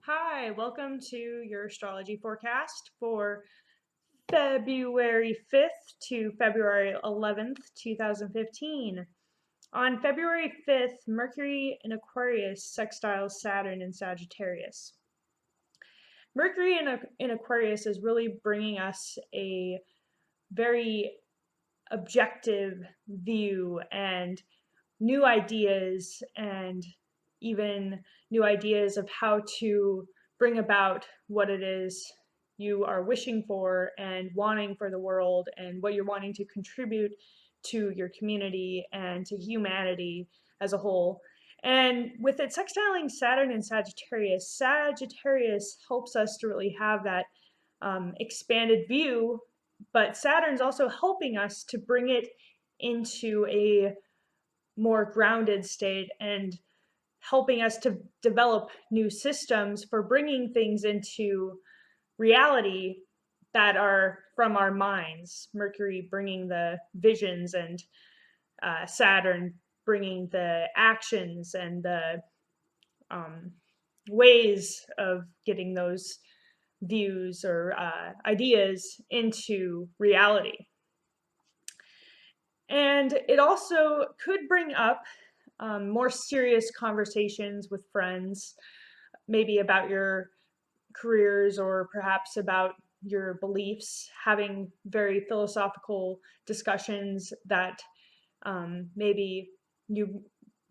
Hi, welcome to your astrology forecast for February 5th to February 11th, 2015. On February 5th, Mercury in Aquarius sextiles Saturn in Sagittarius. Mercury in Aquarius is really bringing us a very objective view and new ideas and even new ideas of how to bring about what it is you are wishing for and wanting for the world and what you're wanting to contribute to your community and to humanity as a whole. And with it sextiling Saturn and Sagittarius, Sagittarius helps us to really have that expanded view, but Saturn's also helping us to bring it into a more grounded state and helping us to develop new systems for bringing things into reality that are from our minds. Mercury bringing the visions and Saturn bringing the actions and the um, ways of getting those views or ideas into reality. And it also could bring up more serious conversations with friends, maybe about your careers or perhaps about your beliefs, having very philosophical discussions that maybe you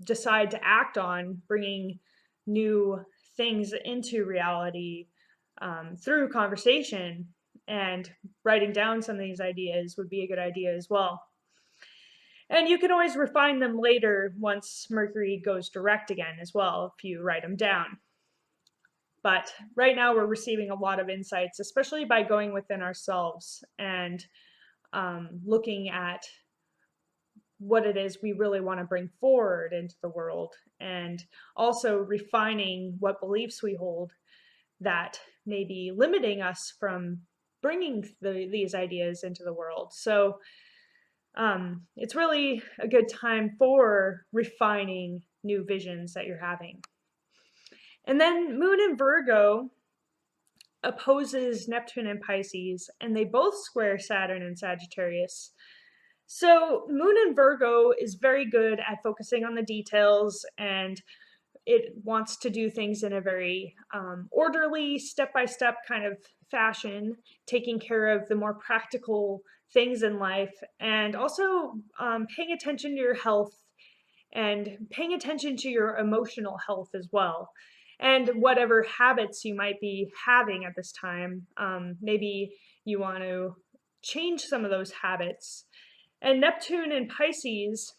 decide to act on, bringing new things into reality through conversation, and writing down some of these ideas would be a good idea as well. And you can always refine them later once Mercury goes direct again as well, if you write them down. But right now we're receiving a lot of insights, especially by going within ourselves and looking at what it is we really want to bring forward into the world, and also refining what beliefs we hold that may be limiting us from bringing these ideas into the world. So it's really a good time for refining new visions that you're having. And then Moon in Virgo opposes Neptune and Pisces, and they both square Saturn and Sagittarius. So Moon in Virgo is very good at focusing on the details, and it wants to do things in a very orderly, step-by-step kind of fashion, taking care of the more practical things in life, and also paying attention to your health and paying attention to your emotional health as well. And whatever habits you might be having at this time, maybe you want to change some of those habits. And Neptune in Pisces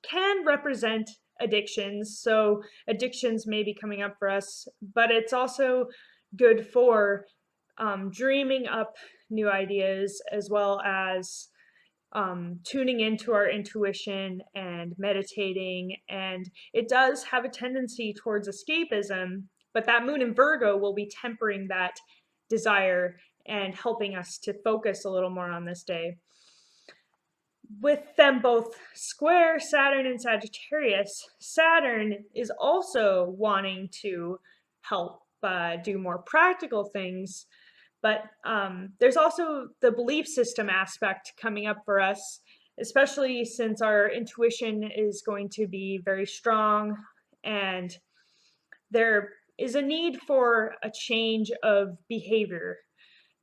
can represent addictions. So addictions may be coming up for us, but it's also good for dreaming up new ideas, as well as tuning into our intuition and meditating. And it does have a tendency towards escapism, but that Moon in Virgo will be tempering that desire and helping us to focus a little more on this day. With them both square Saturn and Sagittarius, Saturn is also wanting to help do more practical things, but there's also the belief system aspect coming up for us, especially since our intuition is going to be very strong, and there is a need for a change of behavior,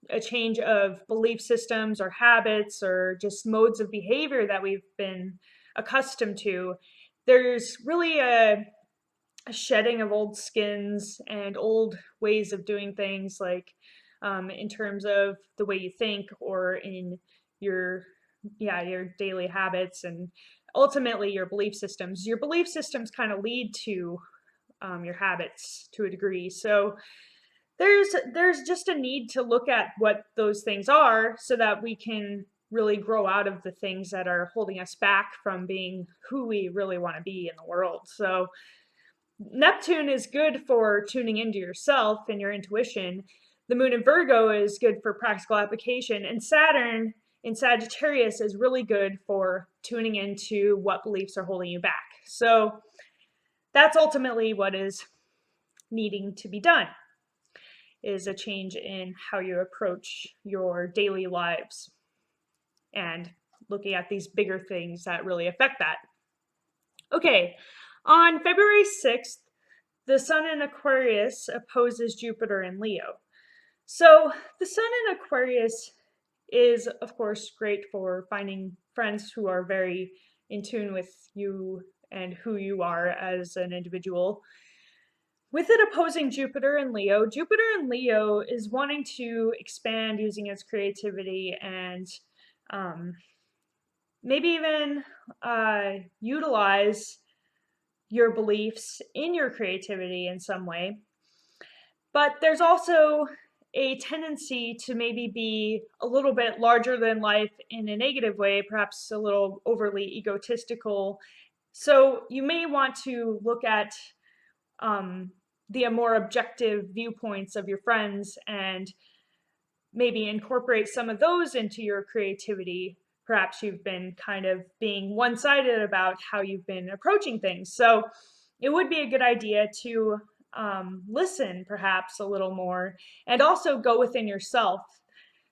a change of belief systems or habits or just modes of behavior that we've been accustomed to. There's really a shedding of old skins and old ways of doing things, like in terms of the way you think or in your daily habits, and ultimately your belief systems. Your belief systems kind of lead to your habits to a degree. So there's just a need to look at what those things are so that we can really grow out of the things that are holding us back from being who we really want to be in the world. So Neptune is good for tuning into yourself and your intuition. The Moon in Virgo is good for practical application, and Saturn in Sagittarius is really good for tuning into what beliefs are holding you back. So that's ultimately what is needing to be done. is a change in how you approach your daily lives and looking at these bigger things that really affect that. Okay, on February 6th, the Sun in Aquarius opposes Jupiter in Leo. So the Sun in Aquarius is, of course, great for finding friends who are very in tune with you and who you are as an individual. With it opposing Jupiter and Leo, Jupiter in Leo is wanting to expand using its creativity and maybe even utilize your beliefs in your creativity in some way. But there's also a tendency to maybe be a little bit larger than life in a negative way, perhaps a little overly egotistical. So you may want to look at the more objective viewpoints of your friends and maybe incorporate some of those into your creativity. Perhaps you've been kind of being one-sided about how you've been approaching things. So it would be a good idea to listen perhaps a little more and also go within yourself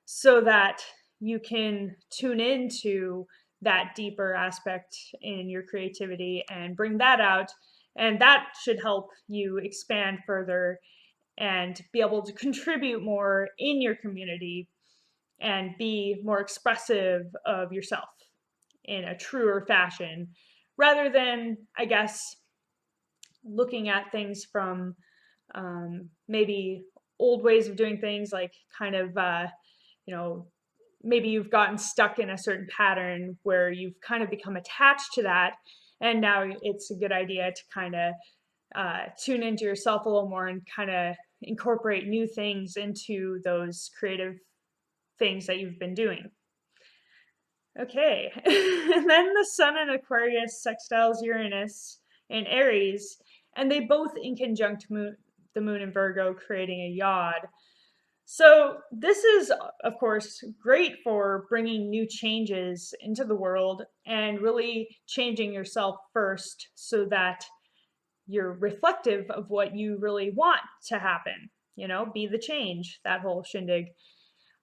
so that you can tune into that deeper aspect in your creativity and bring that out. And that should help you expand further and be able to contribute more in your community and be more expressive of yourself in a truer fashion rather than, I guess, looking at things from maybe old ways of doing things, like kind of, maybe you've gotten stuck in a certain pattern where you've kind of become attached to that. And now it's a good idea to kind of tune into yourself a little more and kind of incorporate new things into those creative things that you've been doing. Okay, and then the Sun in Aquarius sextiles Uranus in Aries, and they both in conjunct the moon in Virgo, creating a yod. So this is, of course, great for bringing new changes into the world and really changing yourself first so that you're reflective of what you really want to happen. Be the change, that whole shindig.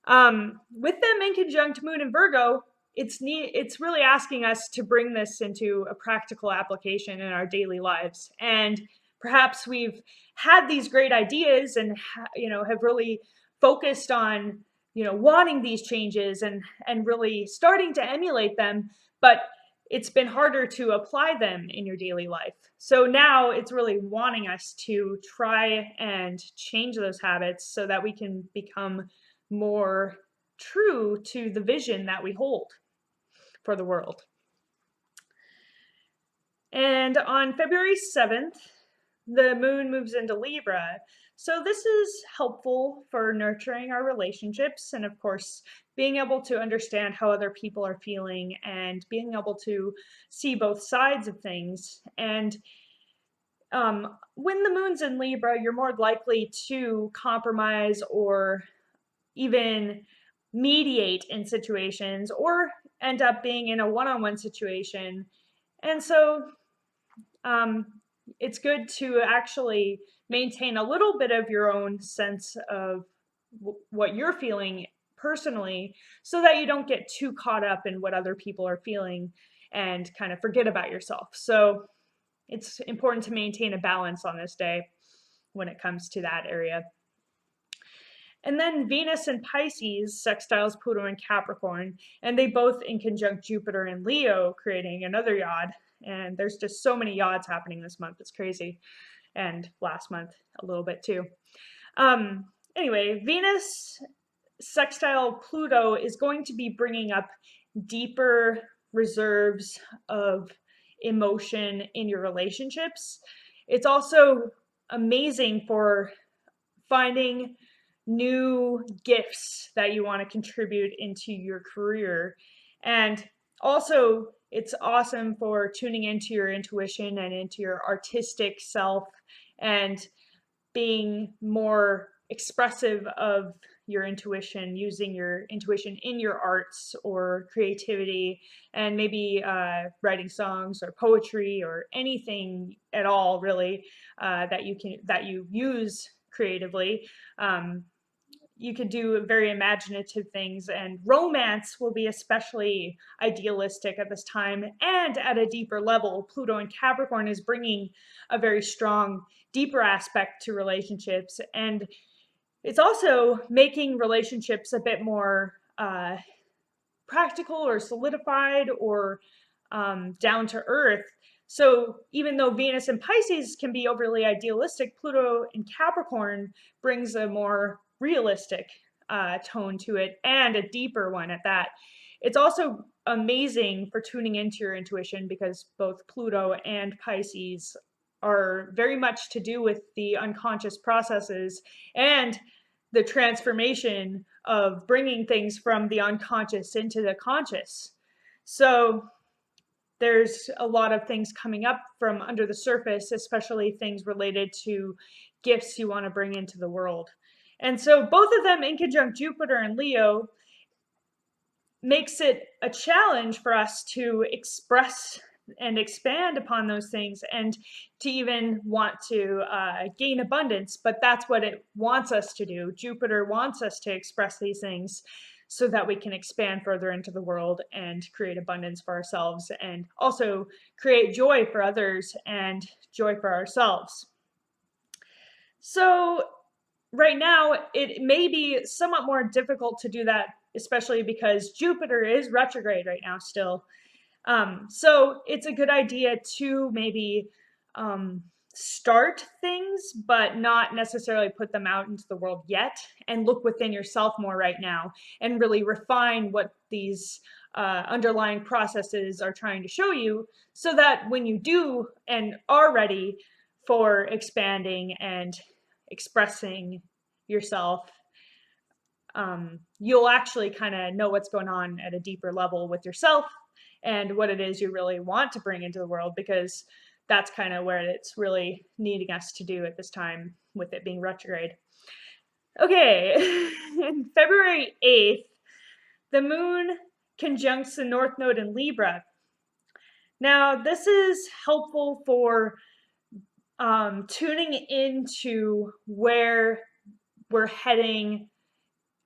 With them in conjunct moon in Virgo, it's really asking us to bring this into a practical application in our daily lives. And perhaps we've had these great ideas and have really focused on wanting these changes and really starting to emulate them, but it's been harder to apply them in your daily life. So now it's really wanting us to try and change those habits so that we can become more true to the vision that we hold for the world. And on February 7th, the moon moves into Libra. So this is helpful for nurturing our relationships and, of course, being able to understand how other people are feeling and being able to see both sides of things. And when the moon's in Libra, you're more likely to compromise or even mediate in situations or end up being in a one-on-one situation. And so it's good to actually maintain a little bit of your own sense of what you're feeling personally so that you don't get too caught up in what other people are feeling and kind of forget about yourself. So it's important to maintain a balance on this day when it comes to that area. And then Venus and Pisces sextiles Pluto and Capricorn, and they both in conjunct Jupiter and Leo, creating another yod. And there's just so many yods happening this month. It's crazy. And last month, a little bit too. Anyway, Venus sextile Pluto is going to be bringing up deeper reserves of emotion in your relationships. It's also amazing for finding new gifts that you want to contribute into your career. And also, it's awesome for tuning into your intuition and into your artistic self and being more expressive of your intuition, using your intuition in your arts or creativity, and maybe writing songs or poetry or anything at all, really, that you use creatively. You could do very imaginative things, and romance will be especially idealistic at this time. And at a deeper level, Pluto in Capricorn is bringing a very strong, deeper aspect to relationships, and it's also making relationships a bit more practical or solidified or down to earth. So even though Venus and Pisces can be overly idealistic, Pluto in Capricorn brings a more realistic tone to it, and a deeper one at that. It's also amazing for tuning into your intuition, because both Pluto and Pisces are very much to do with the unconscious processes and the transformation of bringing things from the unconscious into the conscious. So there's a lot of things coming up from under the surface, especially things related to gifts you want to bring into the world. And so both of them in conjunct Jupiter and Leo makes it a challenge for us to express and expand upon those things, and to even want to gain abundance. But that's what it wants us to do. Jupiter wants us to express these things so that we can expand further into the world and create abundance for ourselves, and also create joy for others and joy for ourselves. So right now, it may be somewhat more difficult to do that, especially because Jupiter is retrograde right now still. So it's a good idea to maybe start things, but not necessarily put them out into the world yet, and look within yourself more right now and really refine what these underlying processes are trying to show you, so that when you do and are ready for expanding and expressing yourself, you'll actually kind of know what's going on at a deeper level with yourself and what it is you really want to bring into the world, because that's kind of where it's really needing us to do at this time, with it being retrograde. Okay, February 8th, the moon conjuncts the North Node in Libra. Now, this is helpful for tuning into where we're heading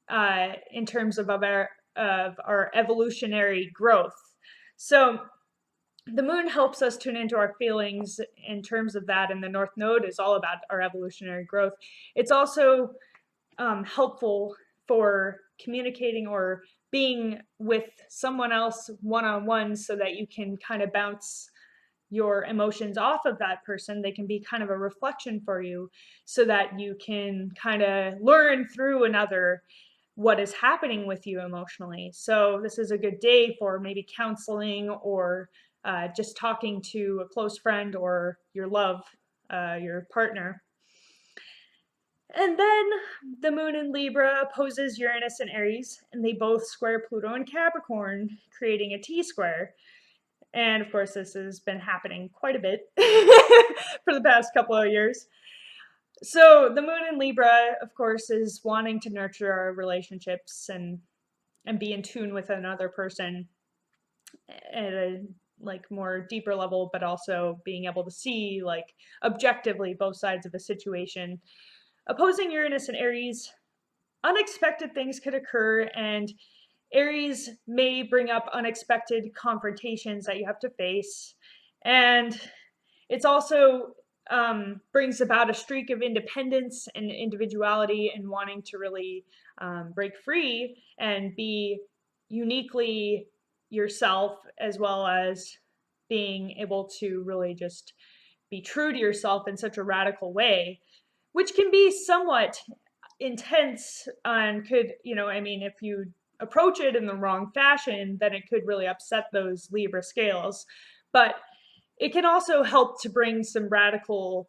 in terms of our evolutionary growth. So the moon helps us tune into our feelings in terms of that, and the North Node is all about our evolutionary growth. It's also helpful for communicating or being with someone else one-on-one, so that you can kind of bounce your emotions off of that person. They can be kind of a reflection for you, so that you can kind of learn through another what is happening with you emotionally. So this is a good day for maybe counseling, or just talking to a close friend or your love, your partner. And then the moon in Libra opposes Uranus and Aries, and they both square Pluto and Capricorn, creating a T-square. And of course, this has been happening quite a bit for the past couple of years. So the moon in Libra, of course, is wanting to nurture our relationships and be in tune with another person at a more deeper level, but also being able to see objectively both sides of a situation. Opposing Uranus and Aries, unexpected things could occur, and Aries may bring up unexpected confrontations that you have to face. And it's also brings about a streak of independence and individuality, and wanting to really break free and be uniquely yourself, as well as being able to really just be true to yourself in such a radical way, which can be somewhat intense, and could, if you approach it in the wrong fashion, then it could really upset those Libra scales. But it can also help to bring some radical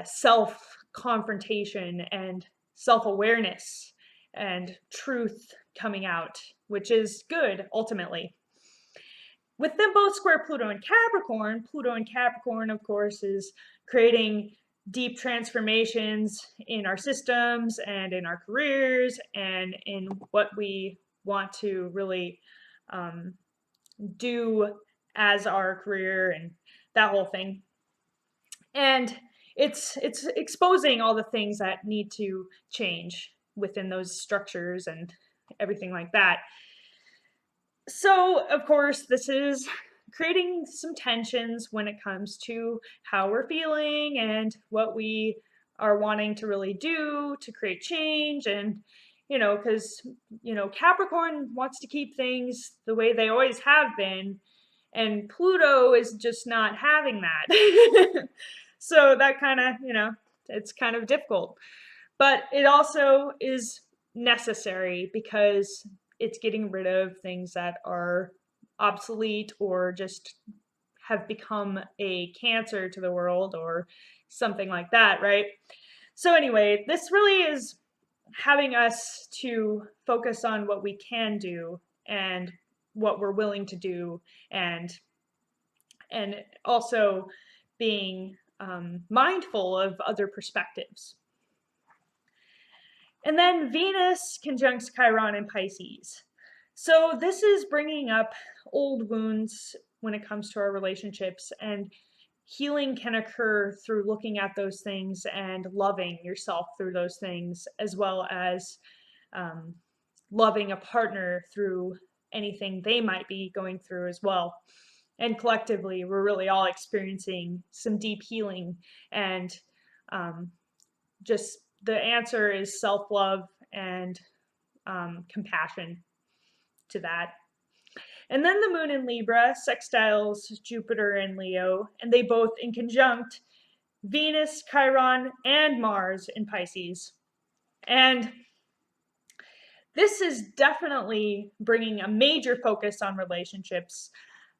self-confrontation and self-awareness and truth coming out, which is good ultimately. With them both square Pluto and Capricorn, of course, is creating deep transformations in our systems and in our careers and in what we want to really do as our career and that whole thing. And it's exposing all the things that need to change within those structures and everything like that. So, of course, this is creating some tensions when it comes to how we're feeling and what we are wanting to really do to create change. And, because, Capricorn wants to keep things the way they always have been, and Pluto is just not having that. So, that kind of, it's kind of difficult. But it also is necessary because it's getting rid of things that are obsolete or just have become a cancer to the world or something like that, right? So, anyway, this really is having us to focus on what we can do and what we're willing to do, and also being mindful of other perspectives. And then Venus conjuncts Chiron in Pisces. So this is bringing up old wounds when it comes to our relationships, and healing can occur through looking at those things and loving yourself through those things, as well as loving a partner through anything they might be going through as well. And collectively, we're really all experiencing some deep healing, and just the answer is self-love and compassion to that. And then the moon in Libra sextiles Jupiter in Leo, and they both in conjunct Venus, Chiron, and Mars in Pisces. And this is definitely bringing a major focus on relationships.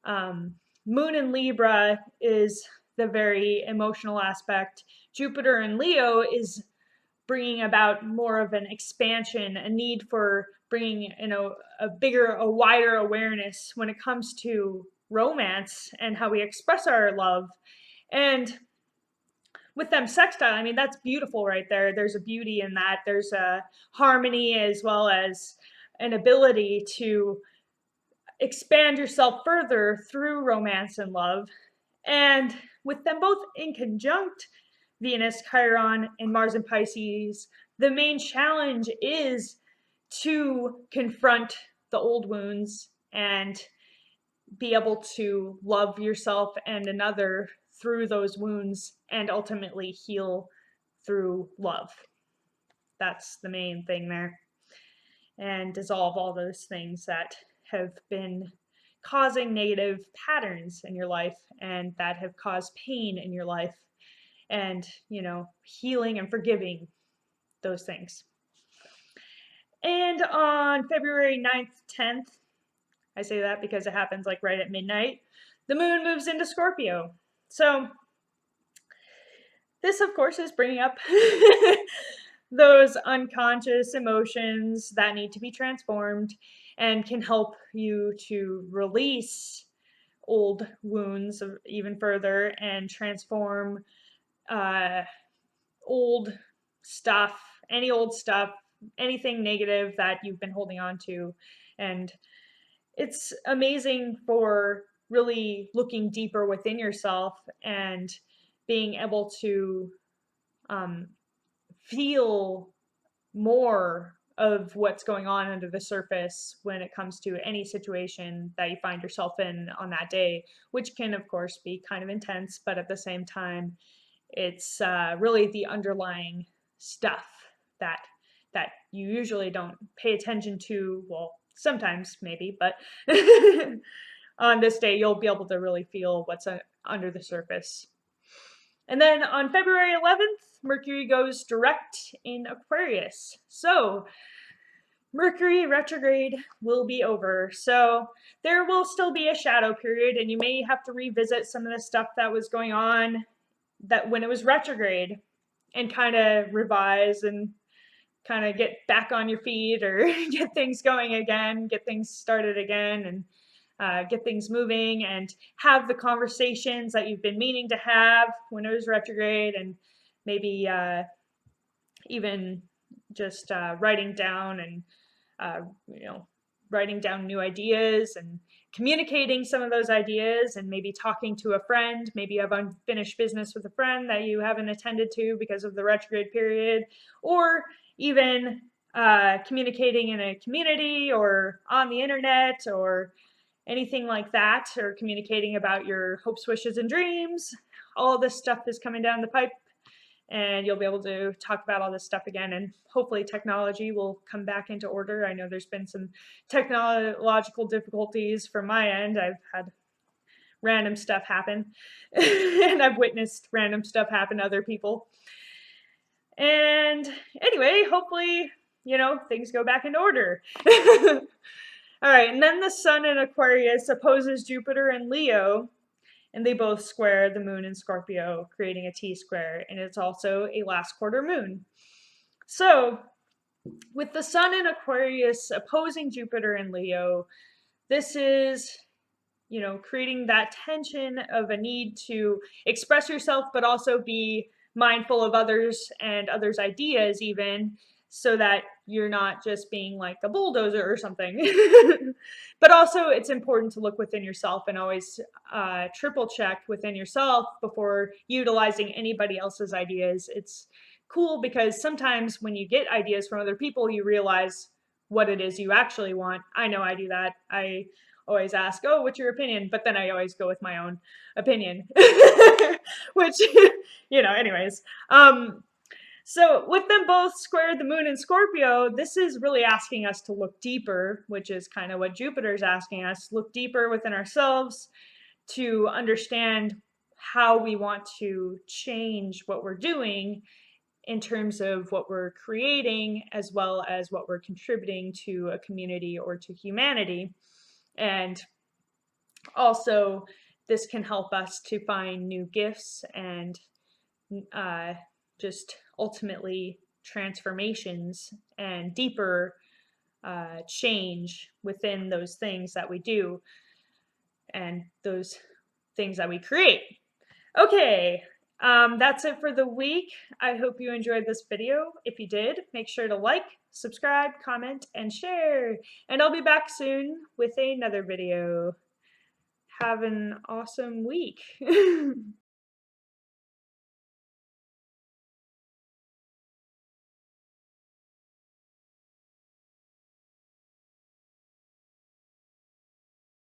Moon in Libra is the very emotional aspect. Jupiter in Leo is bringing about more of an expansion, a need for bringing, a wider awareness when it comes to romance and how we express our love. And with them sextile, I mean, that's beautiful right there. There's a beauty in that. There's a harmony as well as an ability to expand yourself further through romance and love. And with them both in conjunct, Venus, Chiron, and Mars in Pisces, the main challenge is to confront the old wounds and be able to love yourself and another through those wounds and ultimately heal through love. That's the main thing there. And dissolve all those things that have been causing negative patterns in your life and that have caused pain in your life, and healing and forgiving those things. And on February 9th, 10th, I say that because it happens like right at midnight, the moon moves into Scorpio. So this, of course, is bringing up those unconscious emotions that need to be transformed and can help you to release old wounds even further and transform old stuff, anything negative that you've been holding on to. And it's amazing for really looking deeper within yourself and being able to feel more of what's going on under the surface when it comes to any situation that you find yourself in on that day, which can, of course, be kind of intense, but at the same time, it's really the underlying stuff that you usually don't pay attention to. Well, sometimes maybe, but on this day, you'll be able to really feel what's under the surface. And then on February 11th, Mercury goes direct in Aquarius. So Mercury retrograde will be over. So there will still be a shadow period, and you may have to revisit some of the stuff that was going on that when it was retrograde, and kind of revise and kind of get back on your feet or get things going again, get things started again, and get things moving and have the conversations that you've been meaning to have when it was retrograde, and maybe even just writing down and writing down new ideas and communicating some of those ideas, and maybe talking to a friend. Maybe you have unfinished business with a friend that you haven't attended to because of the retrograde period, or even communicating in a community or on the internet or anything like that, or communicating about your hopes, wishes, and dreams. All of this stuff is coming down the pipe, and you'll be able to talk about all this stuff again, and hopefully technology will come back into order. I know there's been some technological difficulties from my end. I've had random stuff happen and I've witnessed random stuff happen to other people. And anyway, hopefully, things go back into order. All right, and then the sun in Aquarius opposes Jupiter and Leo, and they both square the moon in Scorpio, creating a T-square, and it's also a last quarter moon. So, with the sun in Aquarius opposing Jupiter and Leo, this is, creating that tension of a need to express yourself, but also be mindful of others and others' ideas even, so that you're not just being like a bulldozer or something. But also it's important to look within yourself and always triple check within yourself before utilizing anybody else's ideas. It's cool because sometimes when you get ideas from other people, you realize what it is you actually want. I know I do that. I always ask, oh, what's your opinion? But then I always go with my own opinion, which, anyways. So with them both squared the moon in Scorpio, this is really asking us to look deeper, which is kind of what Jupiter's asking us, look deeper within ourselves to understand how we want to change what we're doing in terms of what we're creating, as well as what we're contributing to a community or to humanity. And also, this can help us to find new gifts and just ultimately transformations and deeper change within those things that we do and those things that we create. Okay, that's it for the week. I hope you enjoyed this video. If you did, make sure to like, subscribe, comment, and share. And I'll be back soon with another video. Have an awesome week.